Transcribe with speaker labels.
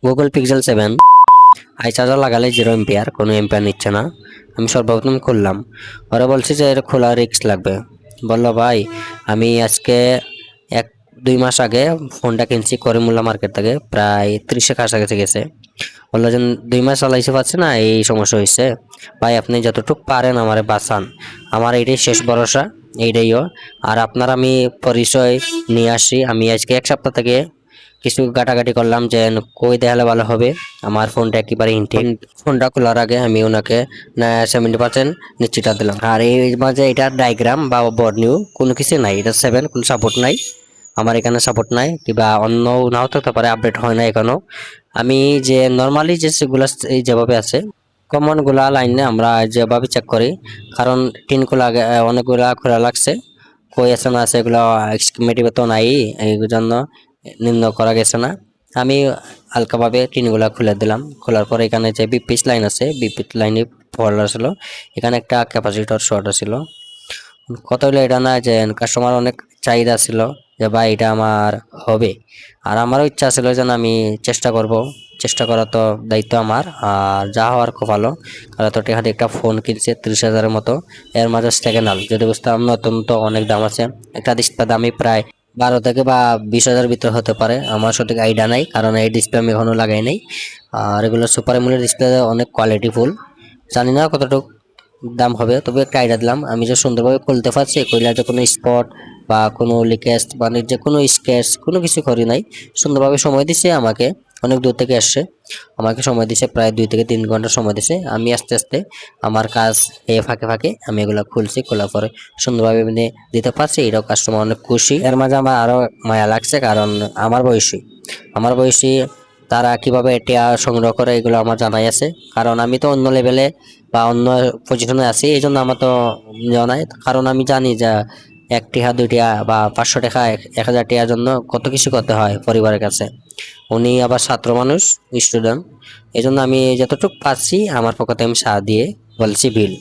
Speaker 1: Google pixel 7 I charger লাগালে 0 ampere, কোনো ampere নিচ্ছে না। আমি সর্বপ্রথম খুললাম, ওরা বলছে যে এর খোলা রিস্ক লাগবে। বললো ভাই, আমি আজকে 1-2 মাস আগে ফোনটা কিনছি করিমুল্লা মার্কেট থেকে, প্রায় 30-এর কাছাকাছি গেছে। বললো যে 2 মাস চালাইছে পারছে না, এই সমস্যা হয়েছে। ভাই আপনি যতটুকু পারেন আমারে বাঁচান, আমার এইটাই শেষ ভরসা, এইটাইও। আর আপনার আমি পরিচয় নিয়ে আসি। আমি আজকে 1 সপ্তাহ থেকে কিছু ঘাটাঘাটি করলাম যে কই দেখালে ভালো হবে। আমার ফোনটা একেবারে ইনটেক। ফোনটা খোলার আগে আমি ওনাকে 70% নিশ্চিত দিলাম। আর এই মাঝে এটা ডায়াগ্রাম বা বোর্ড নিউ কোনো কিছু নাই, এটা 7 কোনো সাপোর্ট নাই। আমার এখানে সাপোর্ট নাই, কিংবা অন্য নাও থাকতে পারে, আপডেট হয় না এখনো। আমি যে নর্মালি যে সেগুলো যেভাবে আছে কমন গুলা লাইনে আমরা যেভাবে চেক করি, কারণ টিনগুলো আগে অনেকগুলা খোলা লাগছে, কই আছে না আছে এগুলো স্কিমেটিক তো নাই, এই জন্য নিম্ন করা গেছে না। আমি হালকাভাবে টিনগুলা খুলে দিলাম। খোলার পর এখানে যে বিপিএস লাইন আছে, বিপিএস লাইনে ফল্ট ছিল, এখানে একটা ক্যাপাসিটর শর্ট ছিল। কত হলো এটা না যে কাস্টমার অনেক চাহিদা ছিল যে ভাই এটা আমার হবে, আর আমারও ইচ্ছা ছিল যেন আমি চেষ্টা করব। চেষ্টা করা তো দায়িত্ব আমার, আর যা হওয়ার খুব ভালো। কারণ তো টেহাটি একটা ফোন কিনছে 30,000-এর মতো, এর মাঝে সেকেন্ড হ্যান্ড যদি বুঝতাম নতুন তো অনেক দাম আছে। একটা ডিসপ্লে দামই প্রায় 12 থেকে বা 20,000 ভিতরে হতে পারে, আমার সঠিক আইডিয়া নাই, কারণ এই ডিসপ্লে আমি এখনো লাগাই নাই। আর এগুলো সুপার এমোলেড ডিসপ্লে, অনেক কোয়ালিটিফুল। জানি না কতটুকু দাম হবে, তবে একটা আইডিয়া দিলাম। আমি যে সুন্দরভাবে খুলতে পারছি, কইলা যে কোনো স্পট বা কোনো লিকেজ বা যে কোনো স্কেচ কোনো কিছু করি নাই। সুন্দরভাবে সময় দিছে আমাকে, অনেক দূর থেকে আসছে, আমাকে সময় দিছে প্রায় 2 থেকে 3 ঘন্টা সময় দিছে। আমি আস্তে আস্তে আমার কাজ ফাঁকে ফাঁকে আমি এগুলো খুলছি, খোলার পরে সুন্দরভাবে মানে দিতে পারছি, এটাও কাস্টমার অনেক খুশি। এর মাঝে আমার আরো মায়া লাগছে, কারণ আমার বয়সী তারা কিভাবে টিয়া সংগ্রহ করে এগুলো আমার জানাই আছে। কারণ আমি তো অন্য লেভেলে বা অন্য পজিশনে আছি, এই জন্য আমার তো জানাই। কারণ আমি জানি যে 1 টাকা 2 টাকা বা 500 টাকা 1,000 টাকার জন্য কত কিছু করতে হয় পরিবারের কাছে। উনি আবার ছাত্র মানুষ, স্টুডেন্ট, এই জন্য আমি যতটুকু পাচ্ছি আমার পক্ষে আমি সাথ দিয়ে বলছি বিল।